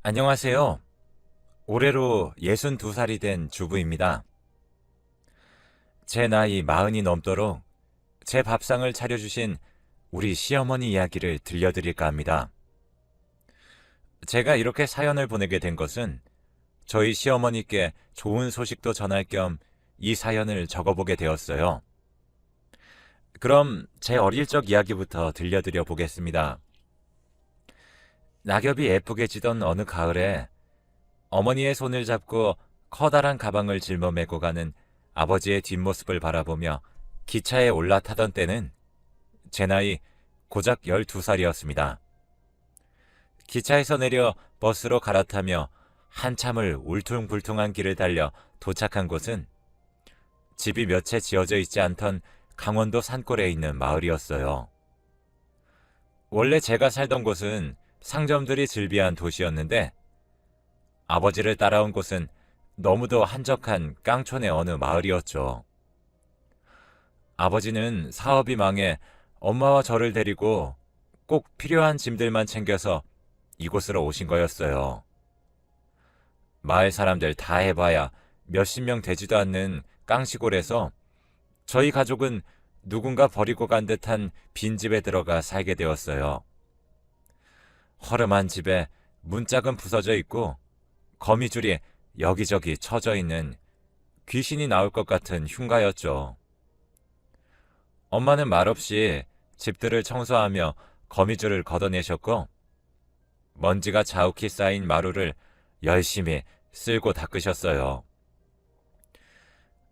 안녕하세요. 올해로 62살이 된 주부입니다. 제 나이 40이 넘도록 제 밥상을 차려주신 우리 시어머니 이야기를 들려드릴까 합니다. 제가 이렇게 사연을 보내게 된 것은 저희 시어머니께 좋은 소식도 전할 겸 이 사연을 적어보게 되었어요. 그럼 제 어릴 적 이야기부터 들려드려 보겠습니다. 낙엽이 예쁘게 지던 어느 가을에 어머니의 손을 잡고 커다란 가방을 짊어매고 가는 아버지의 뒷모습을 바라보며 기차에 올라타던 때는 제 나이 고작 12살이었습니다. 기차에서 내려 버스로 갈아타며 한참을 울퉁불퉁한 길을 달려 도착한 곳은 집이 몇 채 지어져 있지 않던 강원도 산골에 있는 마을이었어요. 원래 제가 살던 곳은 상점들이 즐비한 도시였는데 아버지를 따라온 곳은 너무도 한적한 깡촌의 어느 마을이었죠. 아버지는 사업이 망해 엄마와 저를 데리고 꼭 필요한 짐들만 챙겨서 이곳으로 오신 거였어요. 마을 사람들 다 해봐야 몇십 명 되지도 않는 깡시골에서 저희 가족은 누군가 버리고 간 듯한 빈집에 들어가 살게 되었어요. 허름한 집에 문짝은 부서져 있고 거미줄이 여기저기 쳐져 있는 귀신이 나올 것 같은 흉가였죠. 엄마는 말없이 집들을 청소하며 거미줄을 걷어내셨고 먼지가 자욱히 쌓인 마루를 열심히 쓸고 닦으셨어요.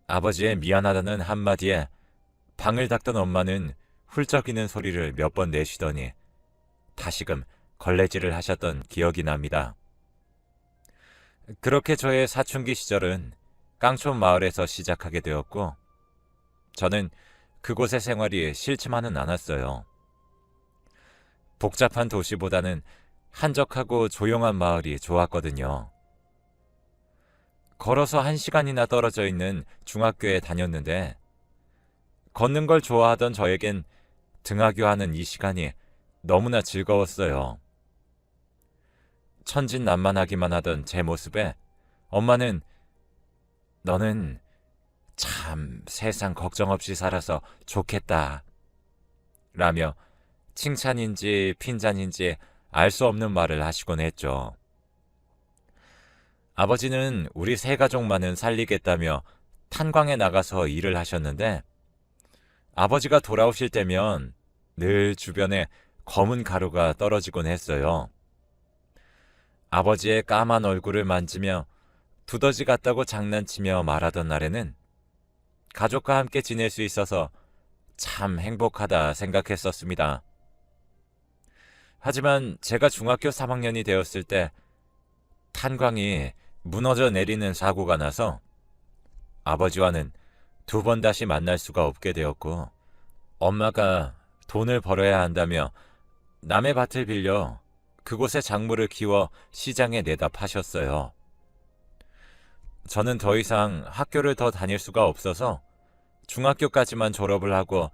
아버지의 미안하다는 한마디에 방을 닦던 엄마는 훌쩍이는 소리를 몇 번 내쉬더니 다시금 걸레질을 하셨던 기억이 납니다. 그렇게 저의 사춘기 시절은 깡촌 마을에서 시작하게 되었고 저는 그곳의 생활이 싫지만은 않았어요. 복잡한 도시보다는 한적하고 조용한 마을이 좋았거든요. 걸어서 1시간이나 떨어져 있는 중학교에 다녔는데 걷는 걸 좋아하던 저에겐 등하교하는 이 시간이 너무나 즐거웠어요. 천진난만하기만 하던 제 모습에 엄마는 너는 참 세상 걱정 없이 살아서 좋겠다 라며 칭찬인지 핀잔인지 알 수 없는 말을 하시곤 했죠. 아버지는 우리 세 가족만은 살리겠다며 탄광에 나가서 일을 하셨는데 아버지가 돌아오실 때면 늘 주변에 검은 가루가 떨어지곤 했어요. 아버지의 까만 얼굴을 만지며 두더지 같다고 장난치며 말하던 날에는 가족과 함께 지낼 수 있어서 참 행복하다 생각했었습니다. 하지만 제가 중학교 3학년이 되었을 때 탄광이 무너져 내리는 사고가 나서 아버지와는 2번 다시 만날 수가 없게 되었고 엄마가 돈을 벌어야 한다며 남의 밭을 빌려 그곳에 작물을 키워 시장에 내다 파셨어요. 저는 더 이상 학교를 더 다닐 수가 없어서 중학교까지만 졸업을 하고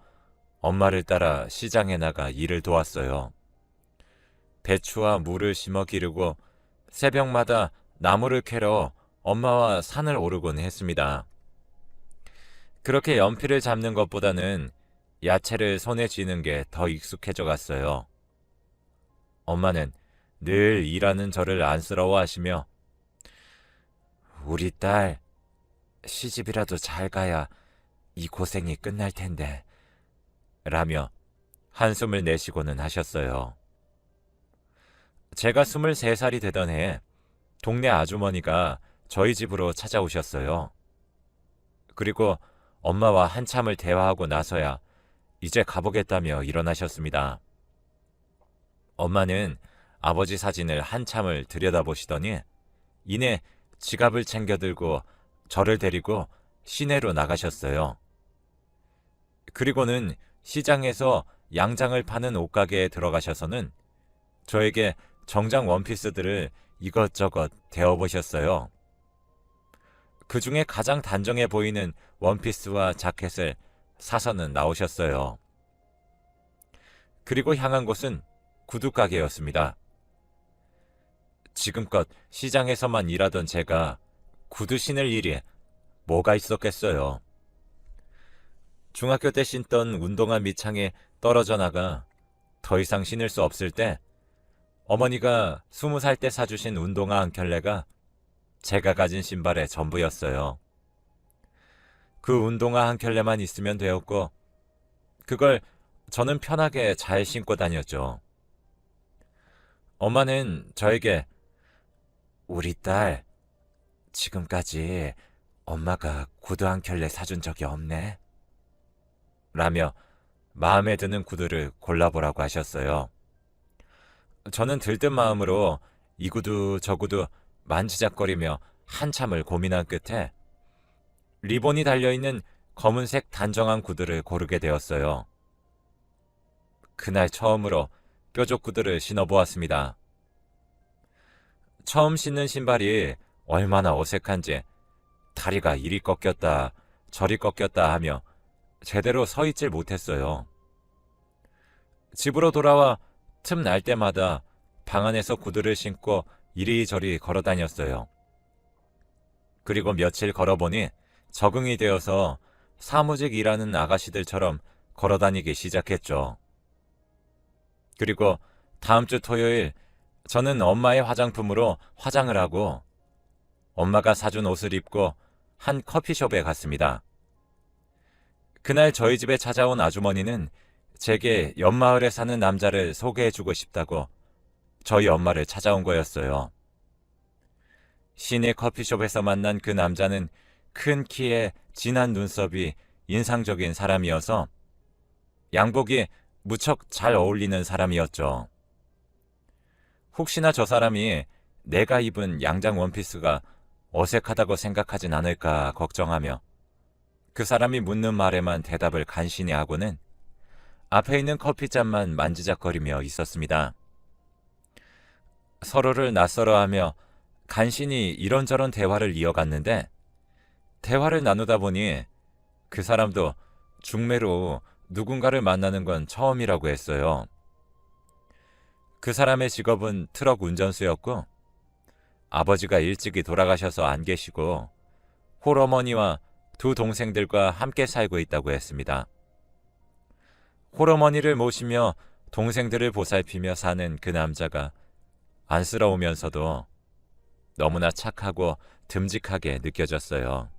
엄마를 따라 시장에 나가 일을 도왔어요. 배추와 물을 심어 기르고 새벽마다 나무를 캐러 엄마와 산을 오르곤 했습니다. 그렇게 연필을 잡는 것보다는 야채를 손에 쥐는 게 더 익숙해져 갔어요. 엄마는 늘 일하는 저를 안쓰러워하시며 우리 딸 시집이라도 잘 가야 이 고생이 끝날 텐데 라며 한숨을 내쉬고는 하셨어요. 제가 23살이 되던 해에 동네 아주머니가 저희 집으로 찾아오셨어요. 그리고 엄마와 한참을 대화하고 나서야 이제 가보겠다며 일어나셨습니다. 엄마는 아버지 사진을 한참을 들여다보시더니 이내 지갑을 챙겨 들고 저를 데리고 시내로 나가셨어요. 그리고는 시장에서 양장을 파는 옷가게에 들어가셔서는 저에게 정장 원피스들을 이것저것 대어보셨어요. 그 중에 가장 단정해 보이는 원피스와 자켓을 사서는 나오셨어요. 그리고 향한 곳은 구두 가게였습니다. 지금껏 시장에서만 일하던 제가 구두 신을 일이 뭐가 있었겠어요. 중학교 때 신던 운동화 밑창에 떨어져 나가 더 이상 신을 수 없을 때 어머니가 20살 때 사주신 운동화 한 켤레가 제가 가진 신발의 전부였어요. 그 운동화 한 켤레만 있으면 되었고 그걸 저는 편하게 잘 신고 다녔죠. 엄마는 저에게 우리 딸 지금까지 엄마가 구두 한 켤레 사준 적이 없네 라며 마음에 드는 구두를 골라보라고 하셨어요. 저는 들뜬 마음으로 이 구두 저 구두 만지작거리며 한참을 고민한 끝에 리본이 달려있는 검은색 단정한 구두를 고르게 되었어요. 그날 처음으로 뾰족 구두를 신어보았습니다. 처음 신는 신발이 얼마나 어색한지 다리가 이리 꺾였다 저리 꺾였다 하며 제대로 서 있질 못했어요. 집으로 돌아와 틈날 때마다 방 안에서 구두를 신고 이리저리 걸어 다녔어요. 그리고 며칠 걸어보니 적응이 되어서 사무직 일하는 아가씨들처럼 걸어 다니기 시작했죠. 그리고 다음 주 토요일 저는 엄마의 화장품으로 화장을 하고 엄마가 사준 옷을 입고 한 커피숍에 갔습니다. 그날 저희 집에 찾아온 아주머니는 제게 옆마을에 사는 남자를 소개해주고 싶다고 저희 엄마를 찾아온 거였어요. 시내 커피숍에서 만난 그 남자는 큰 키에 진한 눈썹이 인상적인 사람이어서 양복이 무척 잘 어울리는 사람이었죠. 혹시나 저 사람이 내가 입은 양장 원피스가 어색하다고 생각하진 않을까 걱정하며 그 사람이 묻는 말에만 대답을 간신히 하고는 앞에 있는 커피잔만 만지작거리며 있었습니다. 서로를 낯설어하며 간신히 이런저런 대화를 이어갔는데 대화를 나누다 보니 그 사람도 중매로 누군가를 만나는 건 처음이라고 했어요. 그 사람의 직업은 트럭 운전수였고 아버지가 일찍이 돌아가셔서 안 계시고 홀어머니와 두 동생들과 함께 살고 있다고 했습니다. 홀어머니를 모시며 동생들을 보살피며 사는 그 남자가 안쓰러우면서도 너무나 착하고 듬직하게 느껴졌어요.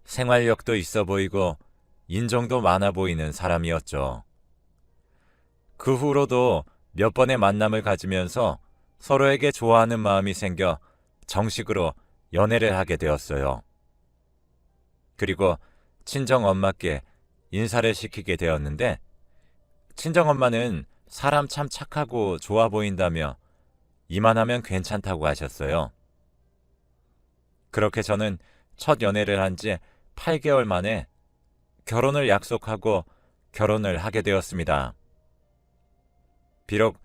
생활력도 있어 보이고 인정도 많아 보이는 사람이었죠. 그 후로도 몇 번의 만남을 가지면서 서로에게 좋아하는 마음이 생겨 정식으로 연애를 하게 되었어요. 그리고 친정엄마께 인사를 시키게 되었는데 친정엄마는 사람 참 착하고 좋아 보인다며 이만하면 괜찮다고 하셨어요. 그렇게 저는 첫 연애를 한 지 8개월 만에 결혼을 약속하고 결혼을 하게 되었습니다. 비록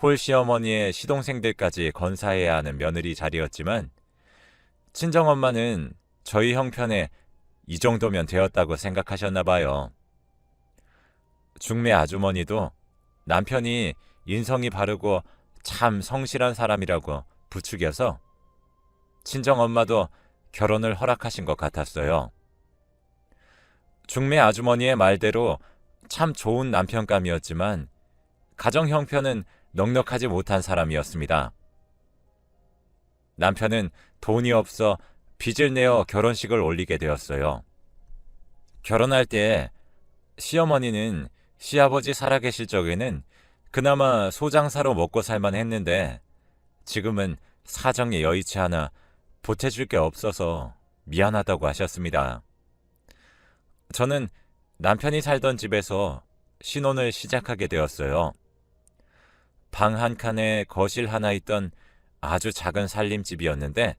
홀 시어머니의 시동생들까지 건사해야 하는 며느리 자리였지만 친정엄마는 저희 형편에 이 정도면 되었다고 생각하셨나 봐요. 중매 아주머니도 남편이 인성이 바르고 참 성실한 사람이라고 부추겨서 친정엄마도 결혼을 허락하신 것 같았어요. 중매 아주머니의 말대로 참 좋은 남편감이었지만 가정 형편은 넉넉하지 못한 사람이었습니다. 남편은 돈이 없어 빚을 내어 결혼식을 올리게 되었어요. 결혼할 때 시어머니는 시아버지 살아계실 적에는 그나마 소장사로 먹고 살만 했는데 지금은 사정이 여의치 않아 보태줄 게 없어서 미안하다고 하셨습니다. 저는 남편이 살던 집에서 신혼을 시작하게 되었어요. 방 한 칸에 거실 하나 있던 아주 작은 살림집이었는데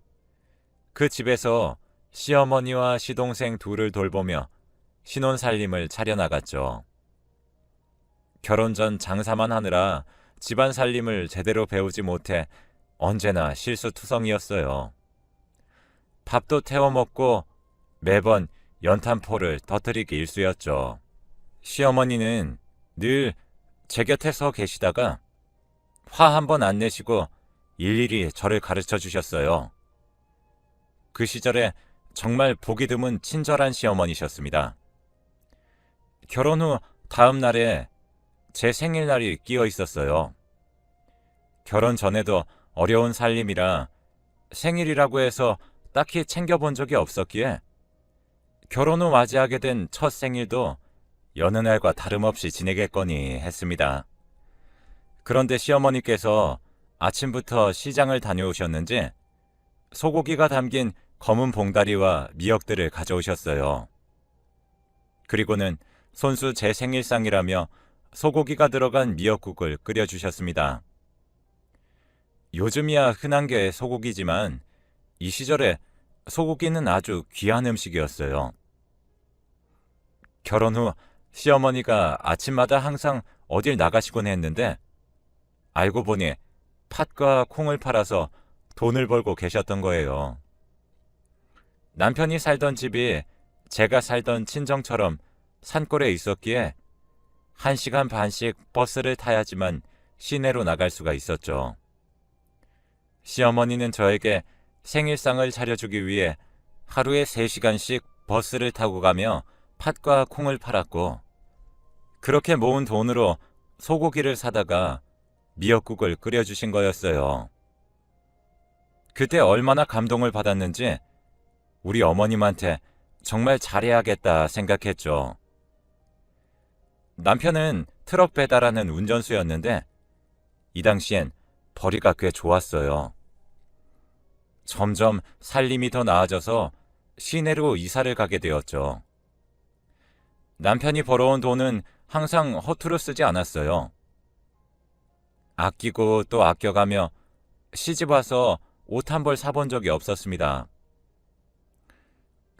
그 집에서 시어머니와 시동생 둘을 돌보며 신혼 살림을 차려나갔죠. 결혼 전 장사만 하느라 집안 살림을 제대로 배우지 못해 언제나 실수투성이었어요. 밥도 태워 먹고 매번 연탄포를 터뜨리기 일쑤였죠. 시어머니는 늘 제 곁에 서 계시다가 화 한 번 안 내시고 일일이 저를 가르쳐 주셨어요. 그 시절에 정말 보기 드문 친절한 시어머니셨습니다. 결혼 후 다음 날에 제 생일날이 끼어 있었어요. 결혼 전에도 어려운 살림이라 생일이라고 해서 딱히 챙겨본 적이 없었기에 결혼 후 맞이하게 된 첫 생일도 여느 날과 다름없이 지내겠거니 했습니다. 그런데 시어머니께서 아침부터 시장을 다녀오셨는지 소고기가 담긴 검은 봉다리와 미역들을 가져오셨어요. 그리고는 손수 제 생일상이라며 소고기가 들어간 미역국을 끓여주셨습니다. 요즘이야 흔한 게 소고기지만 이 시절에 소고기는 아주 귀한 음식이었어요. 결혼 후 시어머니가 아침마다 항상 어딜 나가시곤 했는데 알고 보니 팥과 콩을 팔아서 돈을 벌고 계셨던 거예요. 남편이 살던 집이 제가 살던 친정처럼 산골에 있었기에 1시간 반씩 버스를 타야지만 시내로 나갈 수가 있었죠. 시어머니는 저에게 생일상을 차려주기 위해 하루에 3시간씩 버스를 타고 가며 팥과 콩을 팔았고 그렇게 모은 돈으로 소고기를 사다가 미역국을 끓여주신 거였어요. 그때 얼마나 감동을 받았는지 우리 어머님한테 정말 잘해야겠다 생각했죠. 남편은 트럭 배달하는 운전수였는데 이 당시엔 벌이가 꽤 좋았어요. 점점 살림이 더 나아져서 시내로 이사를 가게 되었죠. 남편이 벌어온 돈은 항상 허투루 쓰지 않았어요. 아끼고 또 아껴가며 시집 와서 옷 한 벌 사본 적이 없었습니다.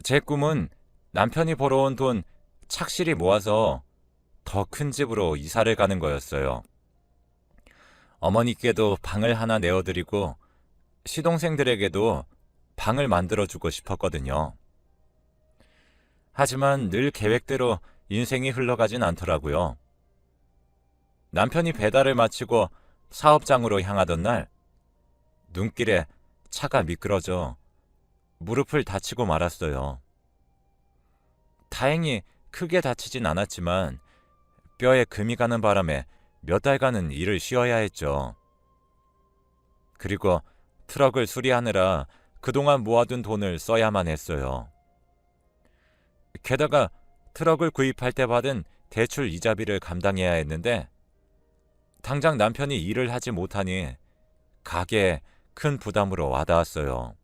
제 꿈은 남편이 벌어온 돈 착실히 모아서 더 큰 집으로 이사를 가는 거였어요. 어머니께도 방을 하나 내어드리고 시동생들에게도 방을 만들어주고 싶었거든요. 하지만 늘 계획대로 인생이 흘러가진 않더라고요. 남편이 배달을 마치고 사업장으로 향하던 날 눈길에 차가 미끄러져 무릎을 다치고 말았어요. 다행히 크게 다치진 않았지만 뼈에 금이 가는 바람에 몇 달간은 일을 쉬어야 했죠. 그리고 트럭을 수리하느라 그동안 모아둔 돈을 써야만 했어요. 게다가 트럭을 구입할 때 받은 대출 이자비를 감당해야 했는데 당장 남편이 일을 하지 못하니 가게에 큰 부담으로 와닿았어요.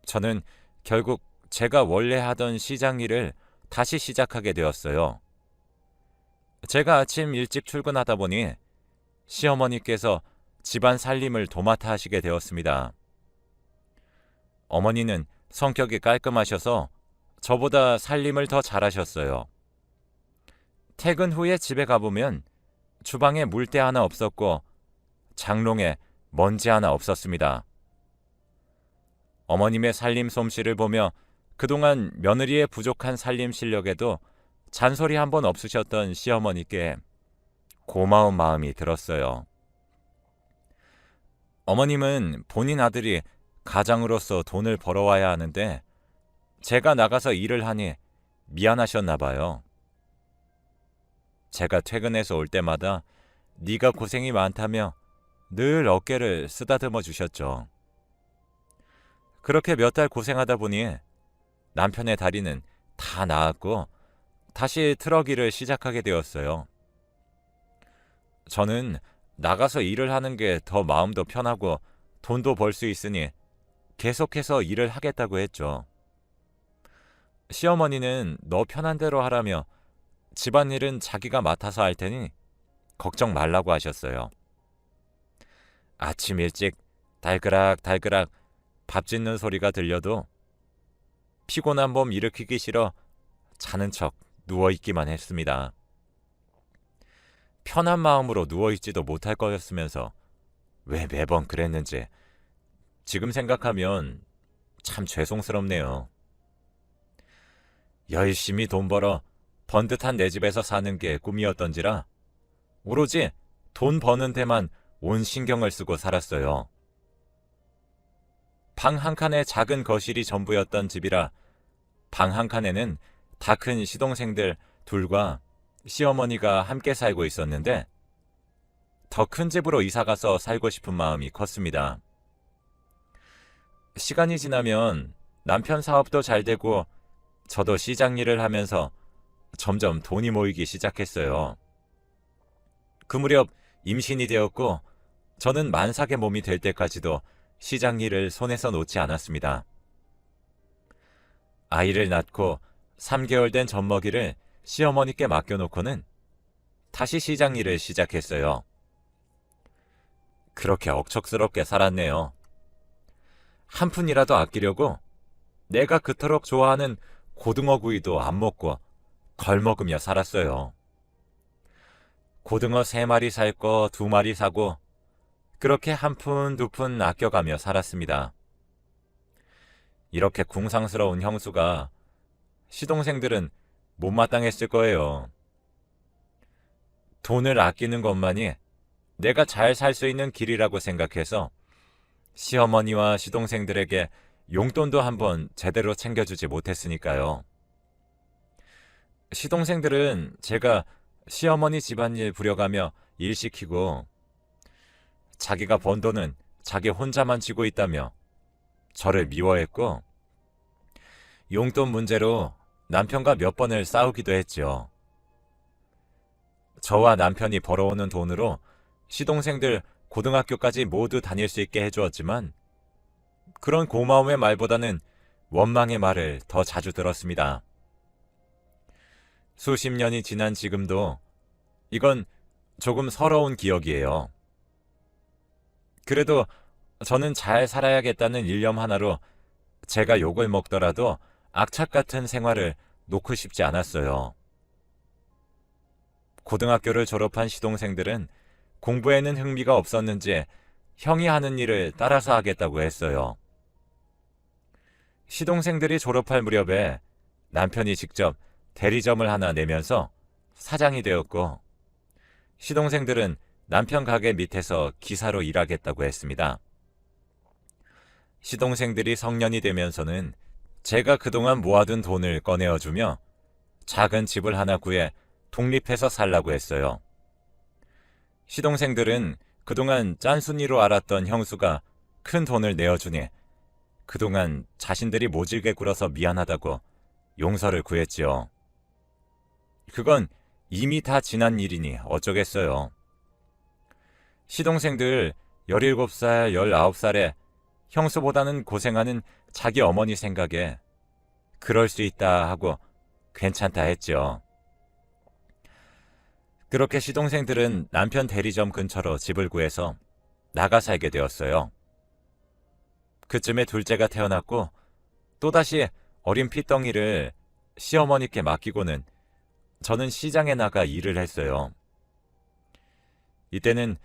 저는 결국 제가 원래 하던 시장 일을 다시 시작하게 되었어요. 제가 아침 일찍 출근하다 보니 시어머니께서 집안 살림을 도맡아 하시게 되었습니다. 어머니는 성격이 깔끔하셔서 저보다 살림을 더 잘하셨어요. 퇴근 후에 집에 가보면 주방에 물때 하나 없었고 장롱에 먼지 하나 없었습니다. 어머님의 살림 솜씨를 보며 그동안 며느리의 부족한 살림 실력에도 잔소리 한 번 없으셨던 시어머니께 고마운 마음이 들었어요. 어머님은 본인 아들이 가장으로서 돈을 벌어와야 하는데 제가 나가서 일을 하니 미안하셨나 봐요. 제가 퇴근해서 올 때마다 네가 고생이 많다며 늘 어깨를 쓰다듬어 주셨죠. 그렇게 몇 달 고생하다 보니 남편의 다리는 다 나았고 다시 트럭 일을 시작하게 되었어요. 저는 나가서 일을 하는 게 더 마음도 편하고 돈도 벌 수 있으니 계속해서 일을 하겠다고 했죠. 시어머니는 너 편한 대로 하라며 집안일은 자기가 맡아서 할 테니 걱정 말라고 하셨어요. 아침 일찍 달그락달그락 밥 짓는 소리가 들려도 피곤한 몸 일으키기 싫어 자는 척 누워있기만 했습니다. 편한 마음으로 누워있지도 못할 거였으면서 왜 매번 그랬는지 지금 생각하면 참 죄송스럽네요. 열심히 돈 벌어 번듯한 내 집에서 사는 게 꿈이었던지라 오로지 돈 버는 데만 온 신경을 쓰고 살았어요. 방 한 칸에 작은 거실이 전부였던 집이라 방 한 칸에는 다 큰 시동생들 둘과 시어머니가 함께 살고 있었는데 더 큰 집으로 이사가서 살고 싶은 마음이 컸습니다. 시간이 지나면 남편 사업도 잘 되고 저도 시장 일을 하면서 점점 돈이 모이기 시작했어요. 그 무렵 임신이 되었고 저는 만삭의 몸이 될 때까지도 시장 일을 손에서 놓지 않았습니다. 아이를 낳고 3개월 된 젖먹이를 시어머니께 맡겨놓고는 다시 시장 일을 시작했어요. 그렇게 억척스럽게 살았네요. 한 푼이라도 아끼려고 내가 그토록 좋아하는 고등어 구이도 안 먹고 걸먹으며 살았어요. 고등어 3마리 살 거 2마리 사고 그렇게 한 푼, 2푼 아껴가며 살았습니다. 이렇게 궁상스러운 형수가 시동생들은 못마땅했을 거예요. 돈을 아끼는 것만이 내가 잘 살 수 있는 길이라고 생각해서 시어머니와 시동생들에게 용돈도 한번 제대로 챙겨주지 못했으니까요. 시동생들은 제가 시어머니 집안일 부려가며 일 시키고 자기가 번 돈은 자기 혼자만 쥐고 있다며 저를 미워했고 용돈 문제로 남편과 몇 번을 싸우기도 했죠. 저와 남편이 벌어오는 돈으로 시동생들 고등학교까지 모두 다닐 수 있게 해주었지만 그런 고마움의 말보다는 원망의 말을 더 자주 들었습니다. 수십 년이 지난 지금도 이건 조금 서러운 기억이에요. 그래도 저는 잘 살아야겠다는 일념 하나로 제가 욕을 먹더라도 악착 같은 생활을 놓고 싶지 않았어요. 고등학교를 졸업한 시동생들은 공부에는 흥미가 없었는지 형이 하는 일을 따라서 하겠다고 했어요. 시동생들이 졸업할 무렵에 남편이 직접 대리점을 하나 내면서 사장이 되었고 시동생들은 남편 가게 밑에서 기사로 일하겠다고 했습니다. 시동생들이 성년이 되면서는 제가 그동안 모아둔 돈을 꺼내어주며 작은 집을 하나 구해 독립해서 살라고 했어요. 시동생들은 그동안 짠순이로 알았던 형수가 큰 돈을 내어주니 그동안 자신들이 모질게 굴어서 미안하다고 용서를 구했지요. 그건 이미 다 지난 일이니 어쩌겠어요. 시동생들 17살, 19살에 형수보다는 고생하는 자기 어머니 생각에 그럴 수 있다 하고 괜찮다 했죠. 그렇게 시동생들은 남편 대리점 근처로 집을 구해서 나가 살게 되었어요. 그쯤에 둘째가 태어났고 또다시 어린 핏덩이를 시어머니께 맡기고는 저는 시장에 나가 일을 했어요. 이때는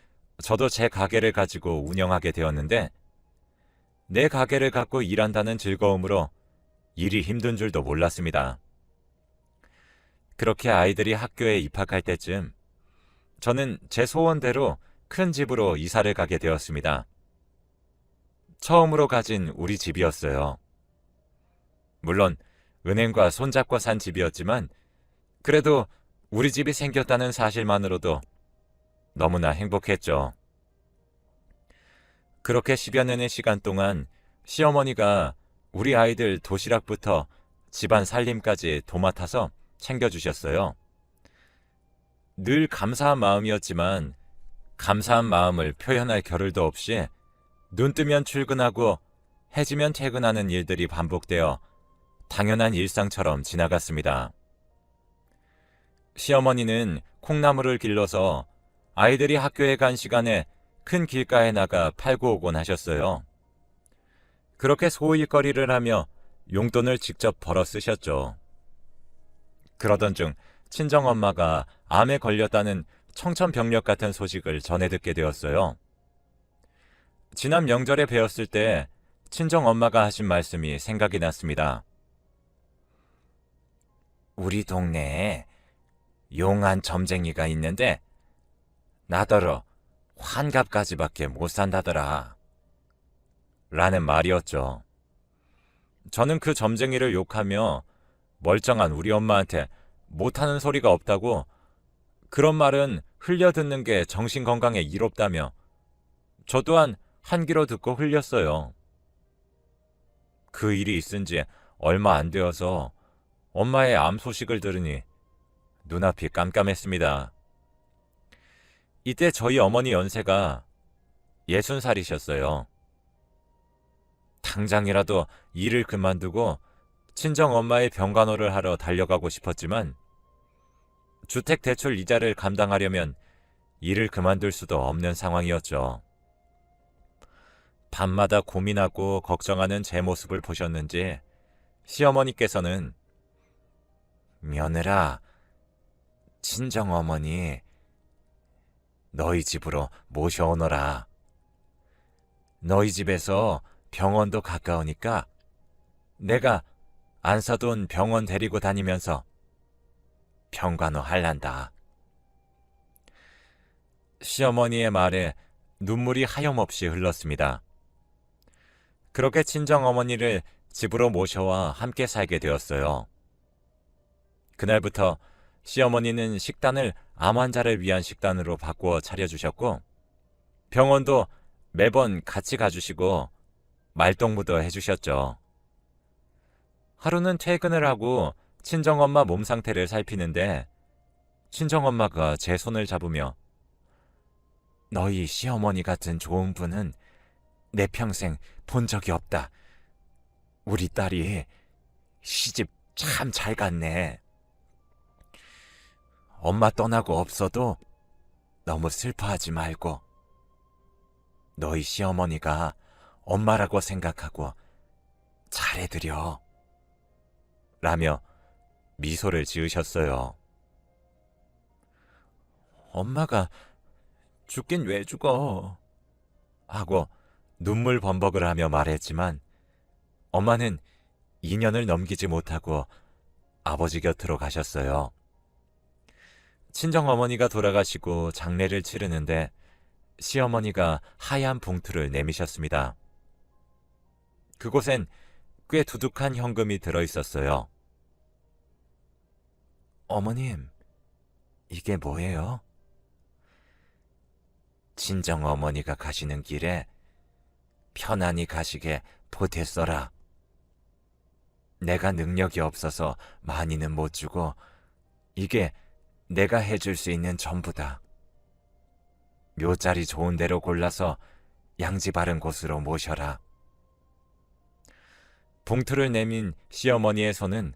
저도 제 가게를 가지고 운영하게 되었는데 내 가게를 갖고 일한다는 즐거움으로 일이 힘든 줄도 몰랐습니다. 그렇게 아이들이 학교에 입학할 때쯤 저는 제 소원대로 큰 집으로 이사를 가게 되었습니다. 처음으로 가진 우리 집이었어요. 물론 은행과 손잡고 산 집이었지만 그래도 우리 집이 생겼다는 사실만으로도 너무나 행복했죠. 그렇게 10여 년의 시간 동안 시어머니가 우리 아이들 도시락부터 집안 살림까지 도맡아서 챙겨주셨어요. 늘 감사한 마음이었지만 감사한 마음을 표현할 겨를도 없이 눈 뜨면 출근하고 해지면 퇴근하는 일들이 반복되어 당연한 일상처럼 지나갔습니다. 시어머니는 콩나물을 길러서 아이들이 학교에 간 시간에 큰 길가에 나가 팔고 오곤 하셨어요. 그렇게 소일거리를 하며 용돈을 직접 벌어 쓰셨죠. 그러던 중 친정엄마가 암에 걸렸다는 청천벽력 같은 소식을 전해 듣게 되었어요. 지난 명절에 뵈었을 때 친정엄마가 하신 말씀이 생각이 났습니다. 우리 동네에 용한 점쟁이가 있는데 나더러 환갑까지밖에 못 산다더라. 라는 말이었죠. 저는 그 점쟁이를 욕하며 멀쩡한 우리 엄마한테 못하는 소리가 없다고, 그런 말은 흘려듣는 게 정신건강에 이롭다며 저 또한 한 귀로 듣고 흘렸어요. 그 일이 있은 지 얼마 안 되어서 엄마의 암 소식을 들으니 눈앞이 깜깜했습니다. 이때 저희 어머니 연세가 60살이셨어요. 당장이라도 일을 그만두고 친정엄마의 병간호를 하러 달려가고 싶었지만 주택대출 이자를 감당하려면 일을 그만둘 수도 없는 상황이었죠. 밤마다 고민하고 걱정하는 제 모습을 보셨는지 시어머니께서는 며느라, 친정어머니 너희 집으로 모셔오너라. 너희 집에서 병원도 가까우니까 내가 안 사돈 병원 데리고 다니면서 병간호 할란다. 시어머니의 말에 눈물이 하염없이 흘렀습니다. 그렇게 친정어머니를 집으로 모셔와 함께 살게 되었어요. 그날부터 시어머니는 식단을 암 환자를 위한 식단으로 바꾸어 차려주셨고 병원도 매번 같이 가주시고 말동무도 해주셨죠. 하루는 퇴근을 하고 친정엄마 몸 상태를 살피는데 친정엄마가 제 손을 잡으며 너희 시어머니 같은 좋은 분은 내 평생 본 적이 없다. 우리 딸이 시집 참 잘 갔네. 엄마 떠나고 없어도 너무 슬퍼하지 말고 너희 시어머니가 엄마라고 생각하고 잘해드려. 라며 미소를 지으셨어요. 엄마가 죽긴 왜 죽어? 하고 눈물 범벅을 하며 말했지만 엄마는 2년을 넘기지 못하고 아버지 곁으로 가셨어요. 친정어머니가 돌아가시고 장례를 치르는데 시어머니가 하얀 봉투를 내미셨습니다. 그곳엔 꽤 두둑한 현금이 들어있었어요. 어머님, 이게 뭐예요? 친정어머니가 가시는 길에 편안히 가시게 보탰어라. 내가 능력이 없어서 많이는 못 주고 이게 내가 해줄 수 있는 전부다. 묘자리 좋은 데로 골라서 양지 바른 곳으로 모셔라. 봉투를 내민 시어머니의 손은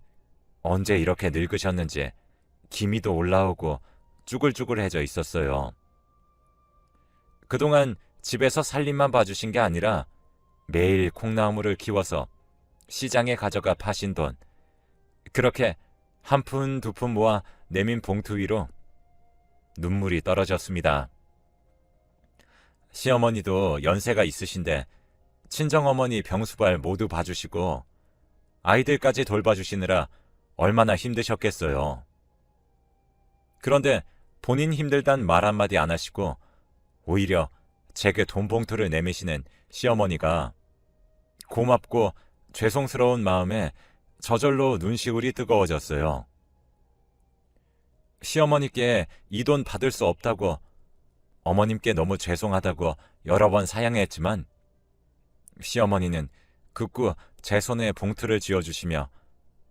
언제 이렇게 늙으셨는지 기미도 올라오고 쭈글쭈글해져 있었어요. 그동안 집에서 살림만 봐주신 게 아니라 매일 콩나물을 키워서 시장에 가져가 파신 돈, 그렇게 한 푼 두 푼 모아 내민 봉투 위로 눈물이 떨어졌습니다. 시어머니도 연세가 있으신데 친정어머니 병수발 모두 봐주시고 아이들까지 돌봐주시느라 얼마나 힘드셨겠어요. 그런데 본인 힘들단 말 한마디 안 하시고 오히려 제게 돈 봉투를 내미시는 시어머니가 고맙고 죄송스러운 마음에 저절로 눈시울이 뜨거워졌어요. 시어머니께 이 돈 받을 수 없다고, 어머님께 너무 죄송하다고 여러 번 사양했지만 시어머니는 극구 제 손에 봉투를 쥐어주시며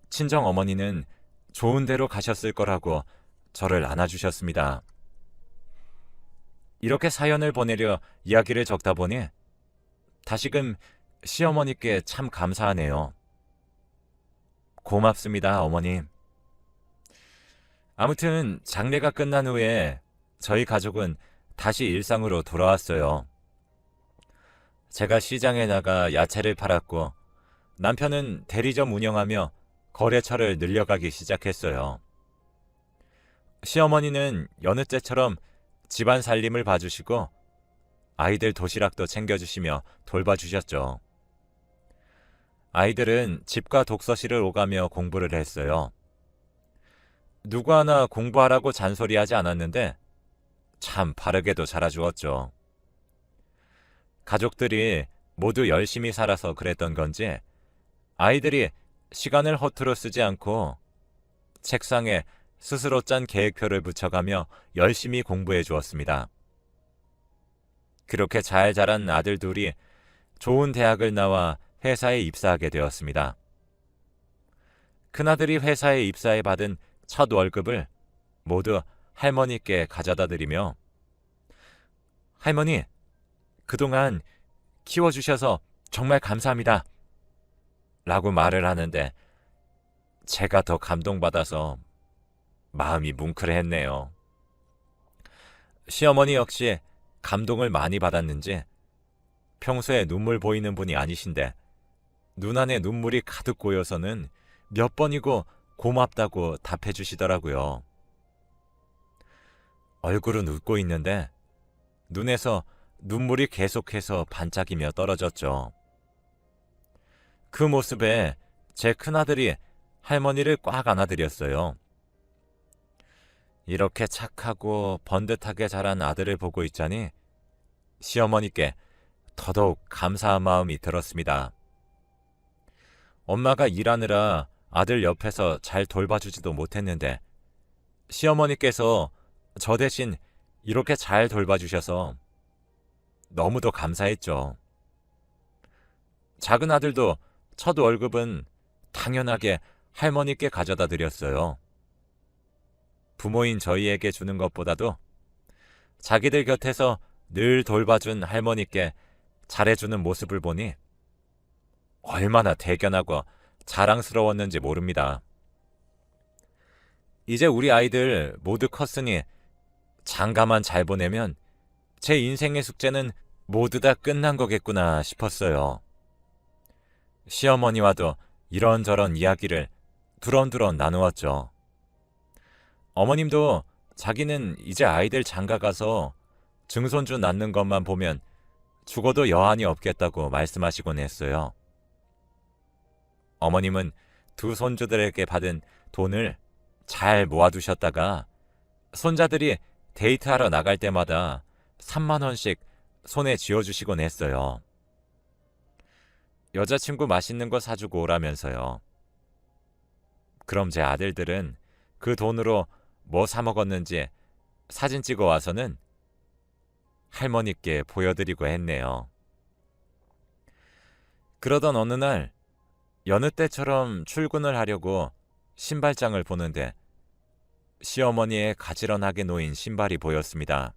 친정어머니는 좋은 데로 가셨을 거라고 저를 안아주셨습니다. 이렇게 사연을 보내려 이야기를 적다 보니 다시금 시어머니께 참 감사하네요. 고맙습니다, 어머님. 아무튼 장례가 끝난 후에 저희 가족은 다시 일상으로 돌아왔어요. 제가 시장에 나가 야채를 팔았고 남편은 대리점 운영하며 거래처를 늘려가기 시작했어요. 시어머니는 여느 때처럼 집안 살림을 봐주시고 아이들 도시락도 챙겨주시며 돌봐주셨죠. 아이들은 집과 독서실을 오가며 공부를 했어요. 누구 하나 공부하라고 잔소리하지 않았는데 참 바르게도 잘해주었죠. 가족들이 모두 열심히 살아서 그랬던 건지 아이들이 시간을 허투루 쓰지 않고 책상에 스스로 짠 계획표를 붙여가며 열심히 공부해 주었습니다. 그렇게 잘 자란 아들 둘이 좋은 대학을 나와 회사에 입사하게 되었습니다. 큰아들이 회사에 입사해 받은 첫 월급을 모두 할머니께 가져다 드리며 할머니, 그동안 키워주셔서 정말 감사합니다. 라고 말을 하는데 제가 더 감동받아서 마음이 뭉클했네요. 시어머니 역시 감동을 많이 받았는지 평소에 눈물 보이는 분이 아니신데 눈 안에 눈물이 가득 고여서는 몇 번이고 고맙다고 답해 주시더라고요. 얼굴은 웃고 있는데 눈에서 눈물이 계속해서 반짝이며 떨어졌죠. 그 모습에 제 큰아들이 할머니를 꽉 안아드렸어요. 이렇게 착하고 번듯하게 자란 아들을 보고 있자니 시어머니께 더더욱 감사한 마음이 들었습니다. 엄마가 일하느라 아들 옆에서 잘 돌봐주지도 못했는데 시어머니께서 저 대신 이렇게 잘 돌봐주셔서 너무도 감사했죠. 작은 아들도 첫 월급은 당연하게 할머니께 가져다 드렸어요. 부모인 저희에게 주는 것보다도 자기들 곁에서 늘 돌봐준 할머니께 잘해주는 모습을 보니 얼마나 대견하고 자랑스러웠는지 모릅니다. 이제 우리 아이들 모두 컸으니 장가만 잘 보내면 제 인생의 숙제는 모두 다 끝난 거겠구나 싶었어요. 시어머니와도 이런저런 이야기를 두런두런 나누었죠. 어머님도 자기는 이제 아이들 장가 가서 증손주 낳는 것만 보면 죽어도 여한이 없겠다고 말씀하시곤 했어요. 어머님은 두 손주들에게 받은 돈을 잘 모아두셨다가 손자들이 데이트하러 나갈 때마다 3만 원씩 손에 쥐어주시곤 했어요. 여자친구 맛있는 거 사주고 오라면서요. 그럼 제 아들들은 그 돈으로 뭐 사 먹었는지 사진 찍어 와서는 할머니께 보여드리고 했네요. 그러던 어느 날 여느 때처럼 출근을 하려고 신발장을 보는데 시어머니의 가지런하게 놓인 신발이 보였습니다.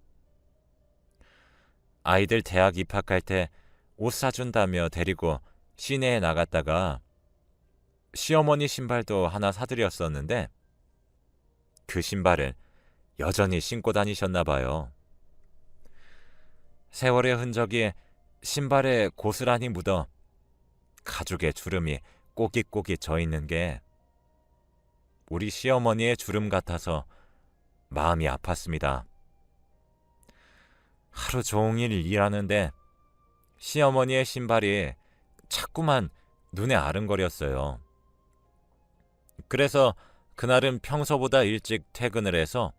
아이들 대학 입학할 때 옷 사준다며 데리고 시내에 나갔다가 시어머니 신발도 하나 사드렸었는데 그 신발을 여전히 신고 다니셨나 봐요. 세월의 흔적이 신발에 고스란히 묻어 가죽의 주름이 꼬깃꼬깃 져 있는 게 우리 시어머니의 주름 같아서 마음이 아팠습니다. 하루 종일 일하는데 시어머니의 신발이 자꾸만 눈에 아른거렸어요. 그래서 그날은 평소보다 일찍 퇴근을 해서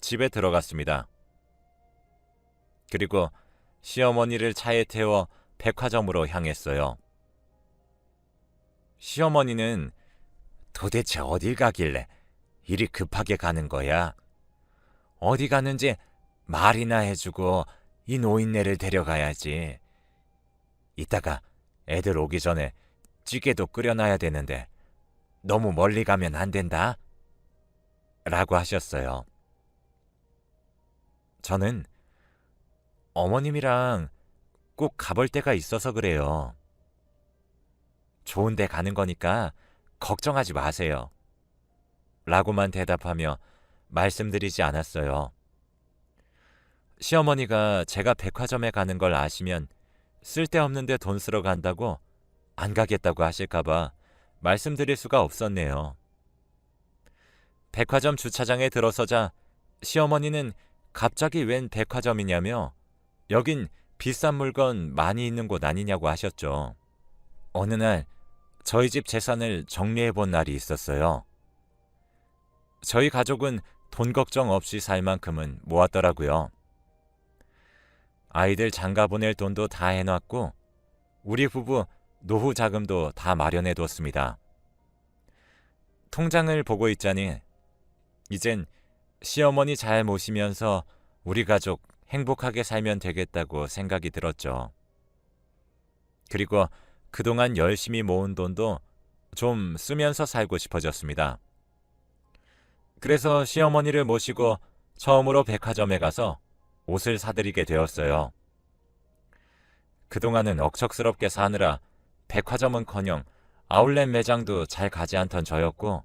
집에 들어갔습니다. 그리고 시어머니를 차에 태워 백화점으로 향했어요. 시어머니는 도대체 어딜 가길래 이리 급하게 가는 거야? 어디 가는지 말이나 해주고 이 노인네를 데려가야지. 이따가 애들 오기 전에 찌개도 끓여놔야 되는데 너무 멀리 가면 안 된다. 라고 하셨어요. 저는 어머님이랑 꼭 가볼 데가 있어서 그래요. 좋은 데 가는 거니까 걱정하지 마세요. 라고만 대답하며 말씀드리지 않았어요. 시어머니가 제가 백화점에 가는 걸 아시면 쓸데없는데 돈 쓰러 간다고 안 가겠다고 하실까봐 말씀드릴 수가 없었네요. 백화점 주차장에 들어서자 시어머니는 갑자기 웬 백화점이냐며 여긴 비싼 물건 많이 있는 곳 아니냐고 하셨죠. 어느 날 저희 집 재산을 정리해 본 날이 있었어요. 저희 가족은 돈 걱정 없이 살 만큼은 모았더라고요. 아이들 장가 보낼 돈도 다 해놨고 우리 부부 노후 자금도 다 마련해뒀습니다. 통장을 보고 있자니 이젠 시어머니 잘 모시면서 우리 가족 행복하게 살면 되겠다고 생각이 들었죠. 그리고 그동안 열심히 모은 돈도 좀 쓰면서 살고 싶어졌습니다. 그래서 시어머니를 모시고 처음으로 백화점에 가서 옷을 사드리게 되었어요. 그동안은 억척스럽게 사느라 백화점은커녕 아울렛 매장도 잘 가지 않던 저였고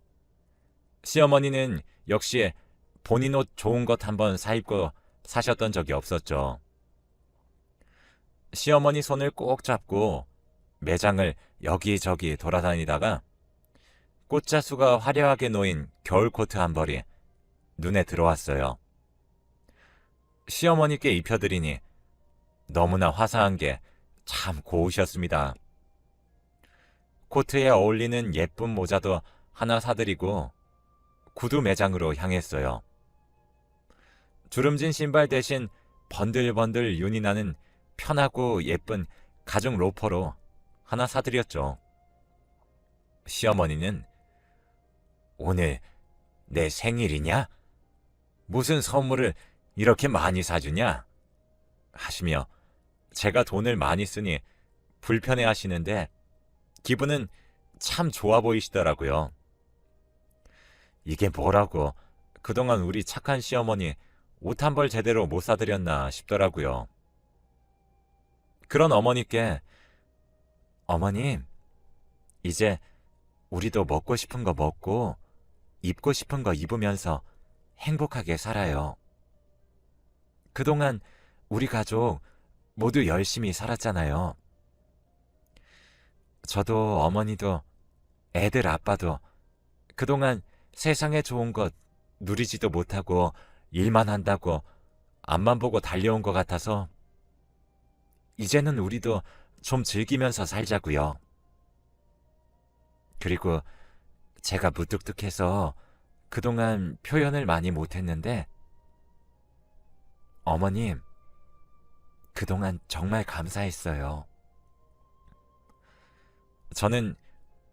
시어머니는 역시 본인 옷 좋은 것 한번 사입고 사셨던 적이 없었죠. 시어머니 손을 꼭 잡고 매장을 여기저기 돌아다니다가 꽃자수가 화려하게 놓인 겨울 코트 한 벌이 눈에 들어왔어요. 시어머니께 입혀드리니 너무나 화사한 게 참 고우셨습니다. 코트에 어울리는 예쁜 모자도 하나 사드리고 구두 매장으로 향했어요. 주름진 신발 대신 번들번들 윤이 나는 편하고 예쁜 가죽 로퍼로 하나 사드렸죠. 시어머니는 오늘 내 생일이냐? 무슨 선물을 이렇게 많이 사주냐? 하시며 제가 돈을 많이 쓰니 불편해 하시는데 기분은 참 좋아 보이시더라고요. 이게 뭐라고 그동안 우리 착한 시어머니 옷 한 벌 제대로 못 사드렸나 싶더라고요. 그런 어머니께 어머님, 이제 우리도 먹고 싶은 거 먹고 입고 싶은 거 입으면서 행복하게 살아요. 그동안 우리 가족 모두 열심히 살았잖아요. 저도 어머니도 애들 아빠도 그동안 세상에 좋은 것 누리지도 못하고 일만 한다고 앞만 보고 달려온 것 같아서 이제는 우리도 좀 즐기면서 살자고요. 그리고 제가 무뚝뚝해서 그동안 표현을 많이 못했는데 어머님, 그동안 정말 감사했어요. 저는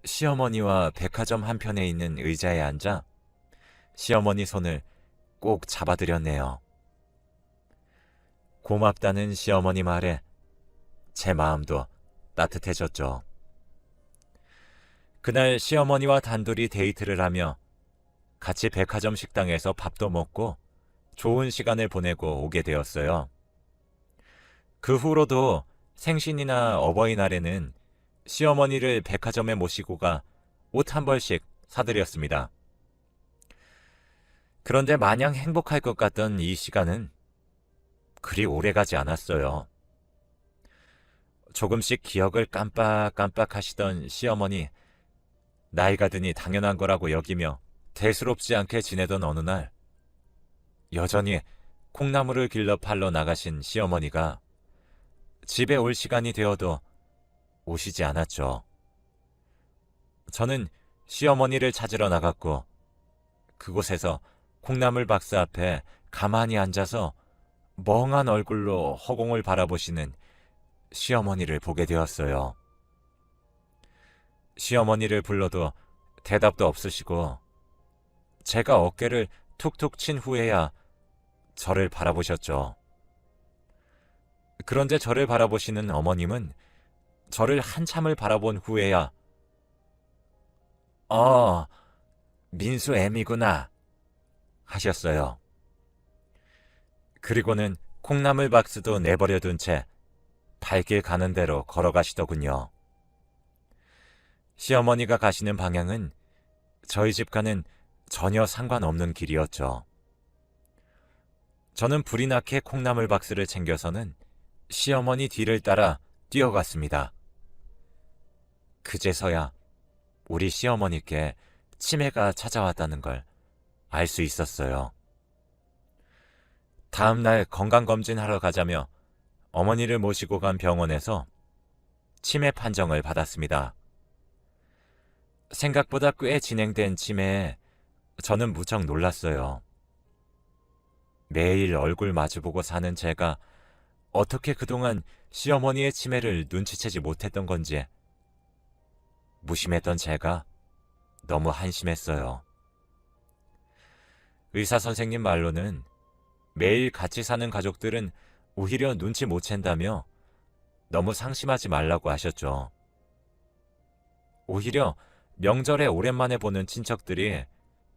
시어머니와 백화점 한편에 있는 의자에 앉아 시어머니 손을 꼭 잡아드렸네요. 고맙다는 시어머니 말에 제 마음도 따뜻해졌죠. 그날 시어머니와 단둘이 데이트를 하며 같이 백화점 식당에서 밥도 먹고 좋은 시간을 보내고 오게 되었어요. 그 후로도 생신이나 어버이날에는 시어머니를 백화점에 모시고 가 옷 한 벌씩 사드렸습니다. 그런데 마냥 행복할 것 같던 이 시간은 그리 오래가지 않았어요. 조금씩 기억을 깜빡깜빡 하시던 시어머니, 나이가 드니 당연한 거라고 여기며 대수롭지 않게 지내던 어느 날 여전히 콩나물을 길러 팔러 나가신 시어머니가 집에 올 시간이 되어도 오시지 않았죠. 저는 시어머니를 찾으러 나갔고 그곳에서 콩나물 박스 앞에 가만히 앉아서 멍한 얼굴로 허공을 바라보시는 시어머니를 보게 되었어요. 시어머니를 불러도 대답도 없으시고 제가 어깨를 툭툭 친 후에야 저를 바라보셨죠. 그런데 저를 바라보시는 어머님은 저를 한참을 바라본 후에야 민수 애미구나 하셨어요. 그리고는 콩나물 박스도 내버려둔 채 발길 가는 대로 걸어가시더군요. 시어머니가 가시는 방향은 저희 집과는 전혀 상관없는 길이었죠. 저는 불이 나게 콩나물 박스를 챙겨서는 시어머니 뒤를 따라 뛰어갔습니다. 그제서야 우리 시어머니께 치매가 찾아왔다는 걸 알 수 있었어요. 다음 날 건강검진하러 가자며 어머니를 모시고 간 병원에서 치매 판정을 받았습니다. 생각보다 꽤 진행된 치매에 저는 무척 놀랐어요. 매일 얼굴 마주보고 사는 제가 어떻게 그동안 시어머니의 치매를 눈치채지 못했던 건지 무심했던 제가 너무 한심했어요. 의사 선생님 말로는 매일 같이 사는 가족들은 오히려 눈치 못 챈다며 너무 상심하지 말라고 하셨죠. 오히려 명절에 오랜만에 보는 친척들이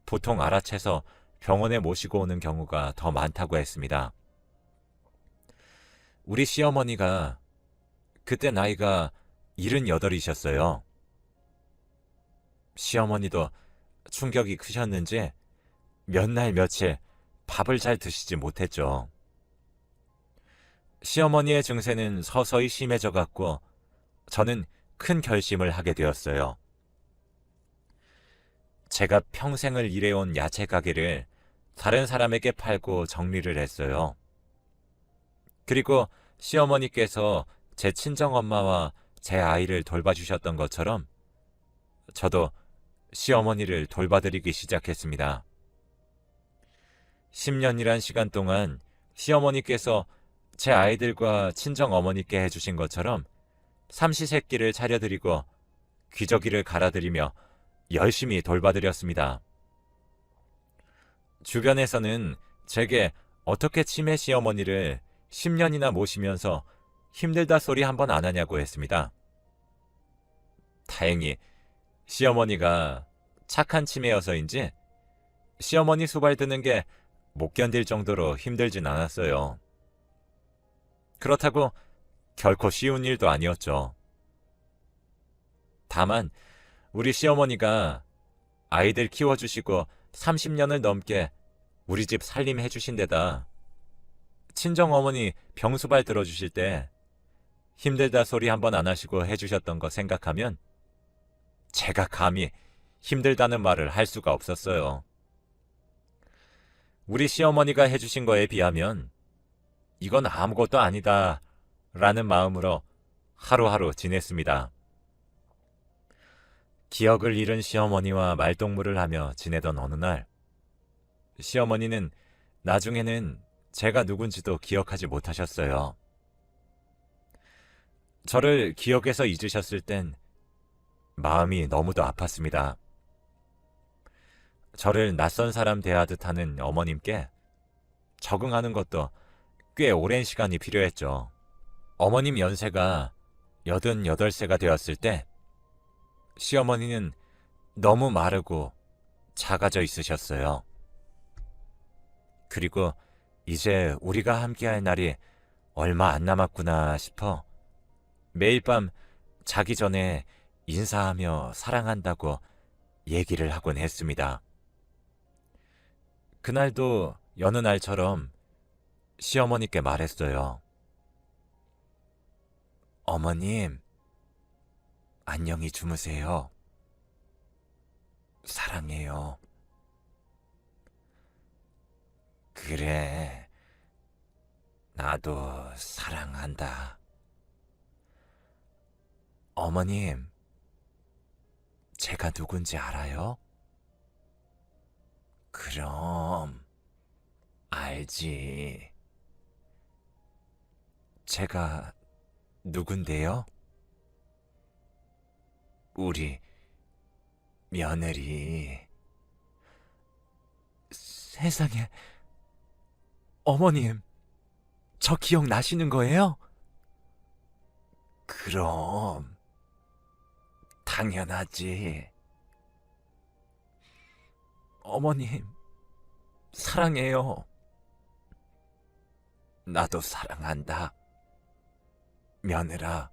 보통 알아채서 병원에 모시고 오는 경우가 더 많다고 했습니다. 우리 시어머니가 그때 나이가 78이셨어요. 시어머니도 충격이 크셨는지 몇 날 며칠 밥을 잘 드시지 못했죠. 시어머니의 증세는 서서히 심해져 갔고 저는 큰 결심을 하게 되었어요. 제가 평생을 일해온 야채 가게를 다른 사람에게 팔고 정리를 했어요. 그리고 시어머니께서 제 친정엄마와 제 아이를 돌봐주셨던 것처럼 저도 시어머니를 돌봐드리기 시작했습니다. 10년이란 시간 동안 시어머니께서 제 아이들과 친정어머니께 해주신 것처럼 삼시세끼를 차려드리고 기저귀를 갈아드리며 열심히 돌봐드렸습니다. 주변에서는 제게 어떻게 치매 시어머니를 10년이나 모시면서 힘들다 소리 한번 안 하냐고 했습니다. 다행히 시어머니가 착한 치매여서인지 시어머니 수발 드는 게 못 견딜 정도로 힘들진 않았어요. 그렇다고 결코 쉬운 일도 아니었죠. 다만 우리 시어머니가 아이들 키워주시고 30년을 넘게 우리 집 살림해 주신 데다 친정어머니 병수발 들어주실 때 힘들다 소리 한번 안 하시고 해주셨던 거 생각하면 제가 감히 힘들다는 말을 할 수가 없었어요. 우리 시어머니가 해주신 거에 비하면 이건 아무것도 아니다 라는 마음으로 하루하루 지냈습니다. 기억을 잃은 시어머니와 말동무를 하며 지내던 어느 날 시어머니는 나중에는 제가 누군지도 기억하지 못하셨어요. 저를 기억에서 잊으셨을 땐 마음이 너무도 아팠습니다. 저를 낯선 사람 대하듯 하는 어머님께 적응하는 것도 꽤 오랜 시간이 필요했죠. 어머님 연세가 88세가 되었을 때 시어머니는 너무 마르고 작아져 있으셨어요. 그리고 이제 우리가 함께할 날이 얼마 안 남았구나 싶어 매일 밤 자기 전에 인사하며 사랑한다고 얘기를 하곤 했습니다. 그날도 여느 날처럼 시어머니께 말했어요. 어머님, 안녕히 주무세요. 사랑해요. 그래, 나도 사랑한다. 어머님, 제가 누군지 알아요? 그럼, 알지. 제가 누군데요? 우리 며느리. 세상에, 어머님, 저 기억나시는 거예요? 그럼, 당연하지. 어머님, 사랑해요. 나도 사랑한다. 며느라,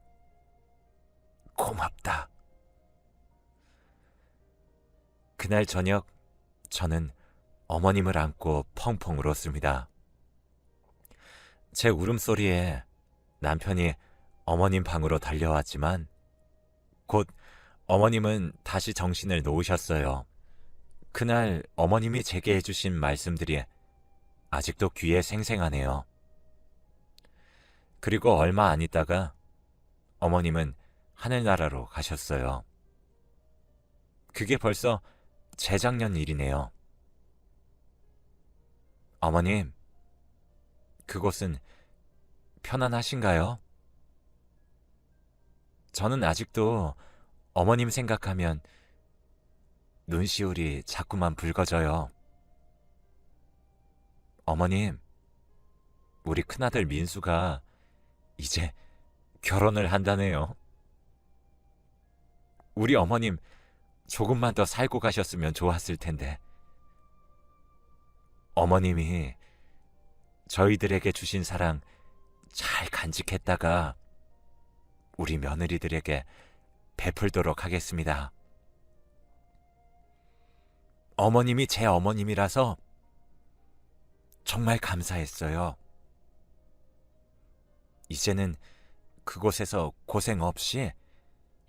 고맙다. 그날 저녁, 저는 어머님을 안고 펑펑 울었습니다. 제 울음소리에 남편이 어머님 방으로 달려왔지만 곧 어머님은 다시 정신을 놓으셨어요. 그날 어머님이 제게 해주신 말씀들이 아직도 귀에 생생하네요. 그리고 얼마 안 있다가 어머님은 하늘나라로 가셨어요. 그게 벌써 재작년 일이네요. 어머님, 그곳은 편안하신가요? 저는 아직도 어머님 생각하면 눈시울이 자꾸만 붉어져요. 어머님, 우리 큰아들 민수가 이제 결혼을 한다네요. 우리 어머님 조금만 더 살고 가셨으면 좋았을 텐데. 어머님이 저희들에게 주신 사랑 잘 간직했다가 우리 며느리들에게 베풀도록 하겠습니다. 어머님이 제 어머님이라서 정말 감사했어요. 이제는 그곳에서 고생 없이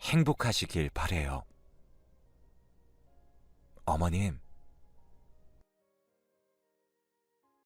행복하시길 바래요. 어머님,